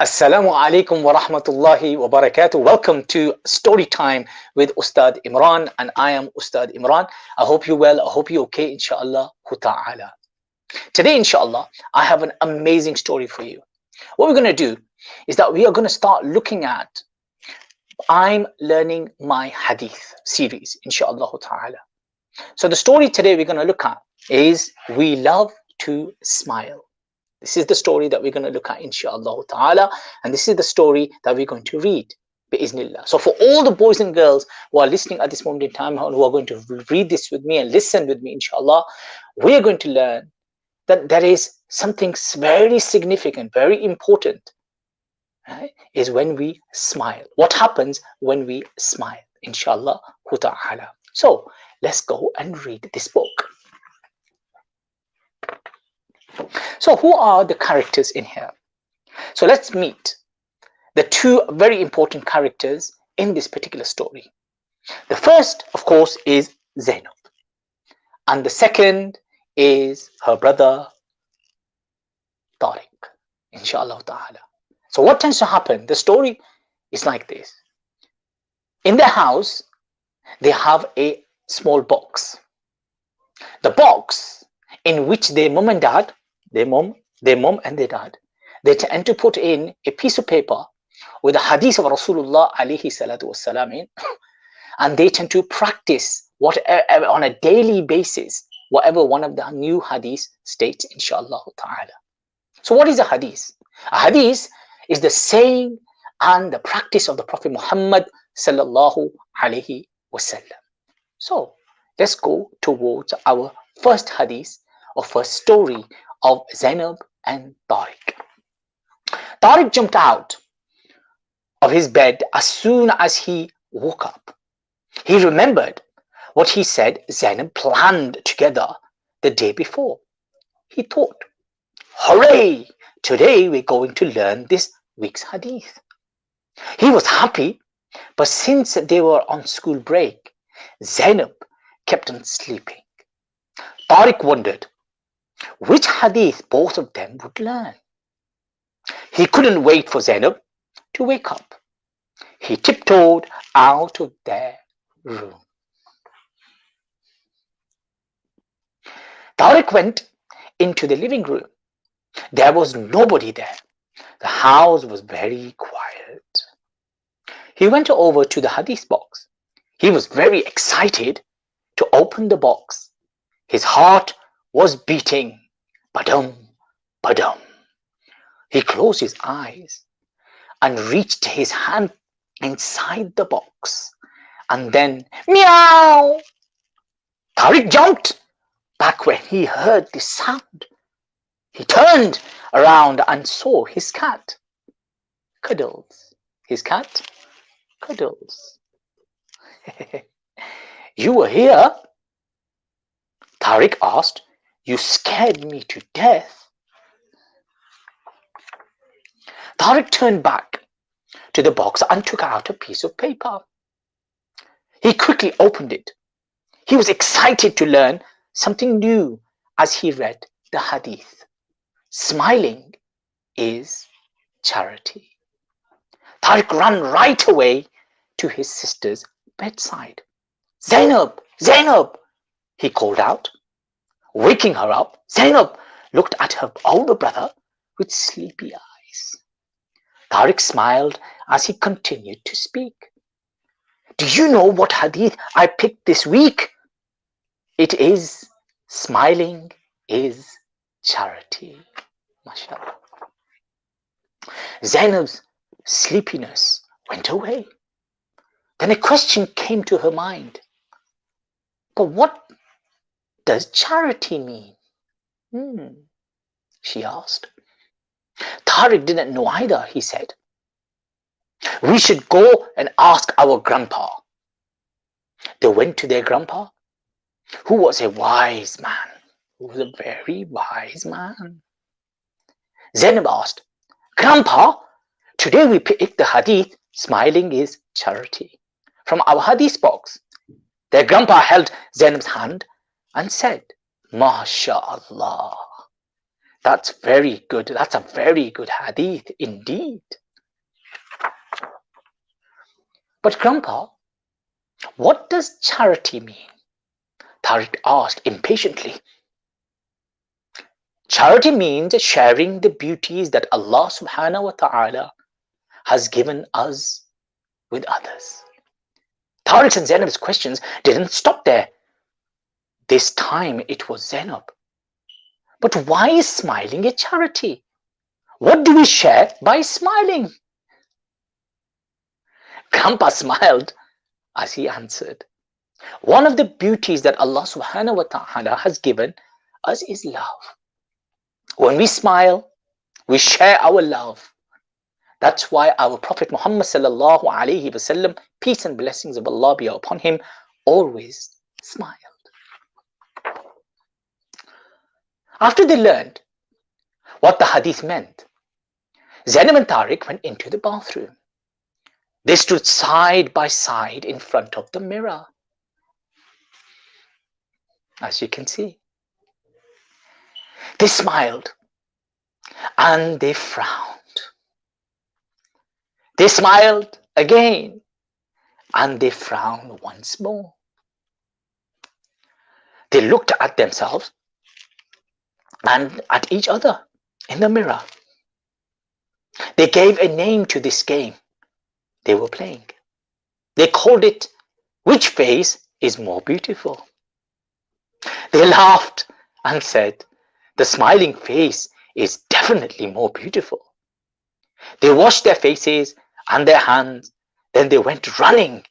Assalamu alaikum wa rahmatullahi wa barakatuh. Welcome to Story Time with Ustad Imran, and I am Ustad Imran. I hope you're well. I hope you're okay, inshallah ta'ala. Today, inshallah, I have an amazing story for you. What we're going to do is that we are going to start looking at I'm Learning My Hadith series, inshallah ta'ala. So the story today we're going to look at is We Love to Smile. This is the story that we're going to look at, inshallah ta'ala, and this is the story that we're going to read, bi'iznillah. So for all the boys and girls who are listening at this moment in time, who are going to read this with me and listen with me, inshallah, we are going to learn that there is something very significant, very important, right, is when we smile. What happens when we smile, inshallah ta'ala. So let's go and read this book. So who are the characters in here? So let's meet the two very important characters in this particular story. The first, of course, is Zainab, and the second is her brother Tariq, inshallah ta'ala. So what tends to happen? The story is like this. In their house, they have a small box. The box in which their mom and dad, their mom and their dad, they tend to put in a piece of paper with a hadith of Rasulullah alayhi salatu wasalam in, and they tend to practice whatever on a daily basis, whatever one of the new hadith states, inshallah ta'ala. So what is a hadith? A hadith is the saying and the practice of the Prophet Muhammad sallallahu alayhi wasallam. So let's go towards our first hadith or first story of Zainab and Tariq. Tariq jumped out of his bed as soon as he woke up. He remembered what he said Zainab planned together the day before. He thought, hooray, today we're going to learn this week's hadith. He was happy, but since they were on school break, Zainab kept on sleeping. Tariq wondered which hadith both of them would learn. He couldn't wait for Zainab to wake up. He tiptoed out of their room. Tariq went into the living room. There was nobody there. The house was very quiet. He went over to the hadith box. He was very excited to open the box. His heart was beating. Badum, badum. He closed his eyes and reached his hand inside the box. And then, meow! Tariq jumped back when he heard the sound. He turned around and saw his cat. Cuddles. His cat? Cuddles. You were here? Tariq asked. You scared me to death. Tariq turned back to the box and took out a piece of paper. He quickly opened it. He was excited to learn something new as he read the hadith. Smiling is charity. Tariq ran right away to his sister's bedside. Zainab, Zainab, he called out. Waking her up, Zainab looked at her older brother with sleepy eyes. Tariq smiled as he continued to speak. Do you know what hadith I picked this week? It is smiling is charity. MashaAllah. Zainab's sleepiness went away. Then a question came to her mind. But what does charity mean? She asked. Tariq didn't know either, he said. We should go and ask our grandpa. They went to their grandpa, who was a wise man, who was a very wise man. Zainab asked, Grandpa, today we picked the hadith, smiling is charity, from our hadith box. Their grandpa held Zainab's hand and said, MashaAllah, That's very good. That's a very good hadith indeed. But Grandpa, what does charity mean? Tariq asked impatiently. Charity means sharing the beauties that Allah subhanahu wa ta'ala has given us with others. Tariq and Zainab's questions didn't stop there. This time it was Zainab. But why is smiling a charity? What do we share by smiling? Grandpa smiled as he answered. One of the beauties that Allah subhanahu wa ta'ala has given us is love. When we smile, we share our love. That's why our Prophet Muhammad sallallahu alaihi wasallam, peace and blessings of Allah be upon him, always smiled. After they learned what the hadith meant, Zainab and Tariq went into the bathroom. They stood side by side in front of the mirror. As you can see, they smiled and they frowned. They smiled again and they frowned once more. They looked at themselves and at each other in the mirror. They gave a name to this game they were playing. They called it, "Which face is more beautiful?" They laughed and said, "The smiling face is definitely more beautiful." They washed their faces and their hands, then they went running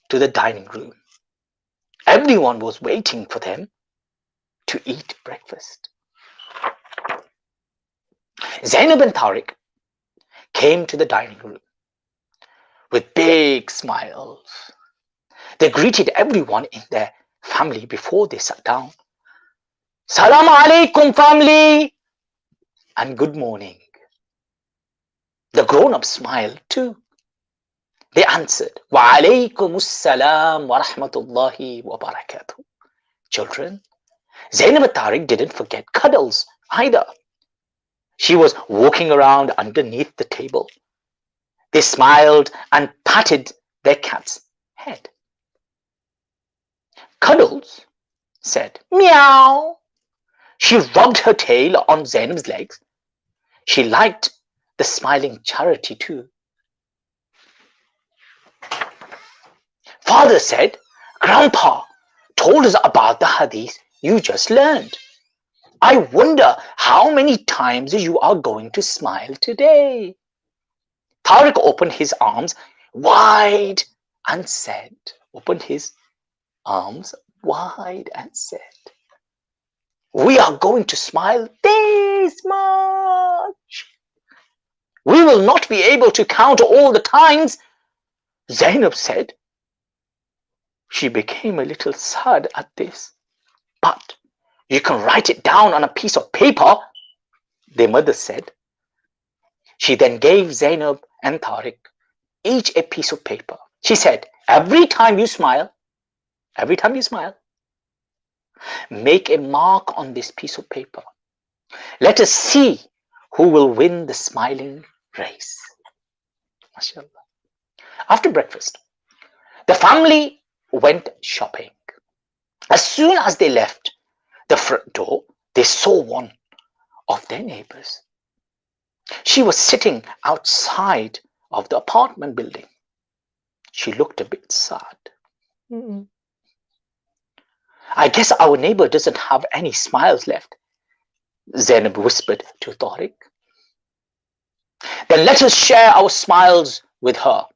to the dining room. Everyone was waiting for them to eat breakfast. Zainab and Tariq came to the dining room with big smiles. They greeted everyone in their family before they sat down. "Salam alaikum, family," and "Good morning." The grown-ups smiled too. They answered, "Wa alaykum assalam wa rahmatullahi wa barakatuh." Children, Zainab and Tariq didn't forget cuddles either. She was walking around underneath the table. They smiled and patted their cat's head. Cuddles said, "Meow." She rubbed her tail on Zainab's legs. She liked the smiling charity too. Father said, "Grandpa told us about the hadith you just learned. I wonder how many times you are going to smile today." Tariq opened his arms wide and said, "We are going to smile this much. We will not be able to count all the times." Zainab said. She became a little sad at this. "But you can write it down on a piece of paper," their mother said. She then gave Zainab and Tariq each a piece of paper. She said, every time you smile, make a mark on this piece of paper. Let us see who will win the smiling race." MashaAllah. After breakfast, the family went shopping. As soon as they left the front door, they saw one of their neighbors. She was sitting outside of the apartment building. She looked a bit sad. "I guess our neighbor doesn't have any smiles left," Zainab whispered to Tariq. "Then let us share our smiles with her,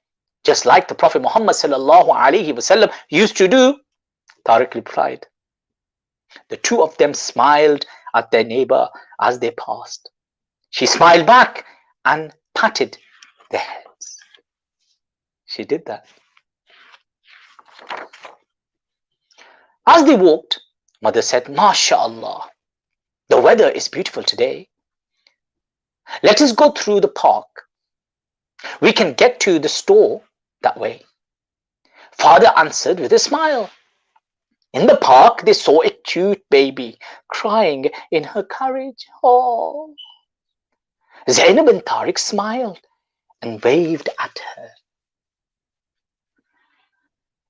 just like the Prophet Muhammad sallallahu alaihi wasallam used to do," Tariq replied. The two of them smiled at their neighbor as they passed. She smiled back and patted their heads. She did that. As they walked, Mother said, "MashaAllah, the weather is beautiful today. Let us go through the park. We can get to the store that way." Father answered with a smile, In the park, they saw a cute baby crying in her carriage. Oh, Zainab and Tariq smiled and waved at her.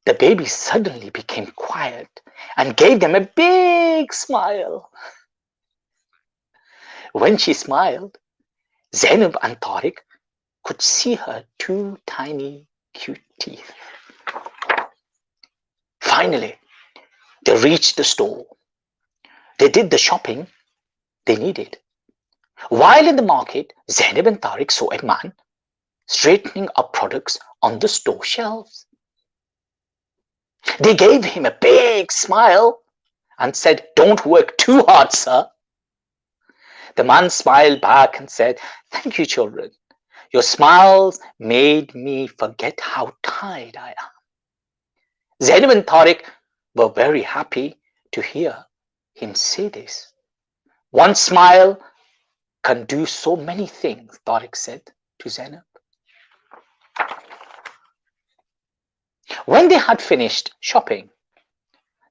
The baby suddenly became quiet and gave them a big smile. When she smiled, Zainab and Tariq could see her two tiny cute teeth. Finally, they reached the store. They did the shopping they needed. While in the market, Zainab and Tariq saw a man straightening up products on the store shelves. They gave him a big smile and said, "Don't work too hard, sir." The man smiled back and said, "Thank you, children. Your smiles made me forget how tired I am." Zainab and Tariq were very happy to hear him say this. "One smile can do so many things," Tariq said to Zainab. When they had finished shopping,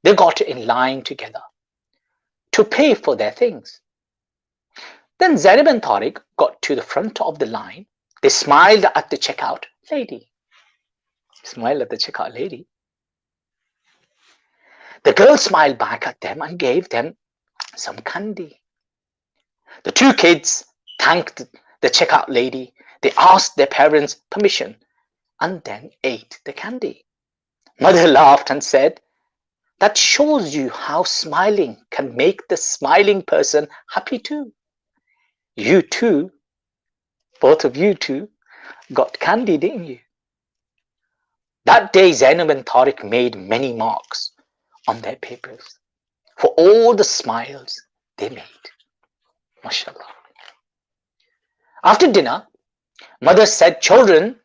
they got in line together to pay for their things. Then Zainab and Tariq got to the front of the line. They smiled at the checkout lady. The girl smiled back at them and gave them some candy. The two kids thanked the checkout lady. They asked their parents' permission and then ate the candy. Mother laughed and said, "That shows you how smiling can make the smiling person happy too. You too, both of you two, got candy, didn't you?" That day, Zainab and Tariq made many marks on their papers for all the smiles they made. MashaAllah. After dinner, Mother said, "Children,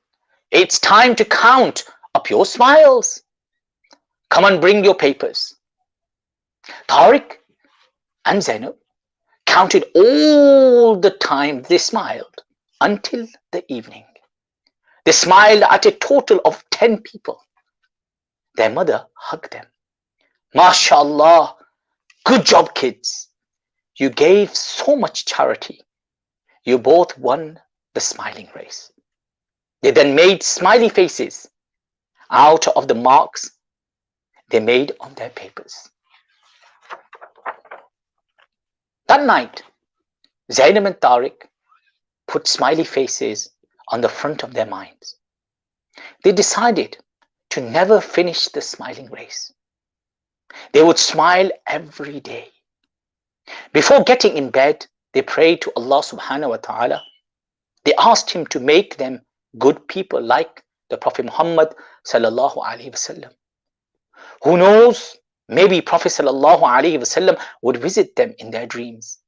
it's time to count up your smiles. Come and bring your papers." Tariq and Zainab counted all the time they smiled until the evening. They smiled at a total of 10 people. Their mother hugged them. "MashaAllah, good job, kids. You gave so much charity. You both won the smiling race." They then made smiley faces out of the marks they made on their papers. That night, Zainab and Tariq put smiley faces on the front of their minds. They decided to never finish the smiling race. They would smile every day. Before getting in bed, they prayed to Allah subhanahu wa ta'ala. They asked him to make them good people like the Prophet Muhammad sallallahu alaihi wasallam. Who knows, maybe Prophet sallallahu alaihi wasallam would visit them in their dreams,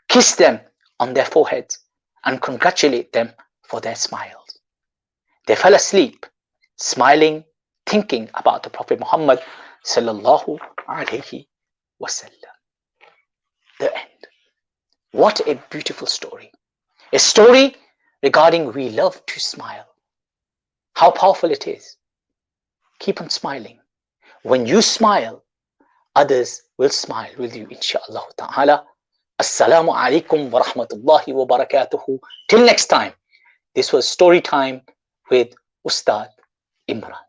kiss them on their foreheads, and congratulate them for their smiles. They fell asleep, smiling, thinking about the Prophet Muhammad sallallahu alaihi wasallam. The end. What a beautiful story. A story regarding we love to smile. How powerful it is. Keep on smiling. When you smile, others will smile with you, inshaAllah ta'ala. Assalamu alaikum wa rahmatullahi wa barakatuhu. Till next time, this was Story Time with Ustad Imran.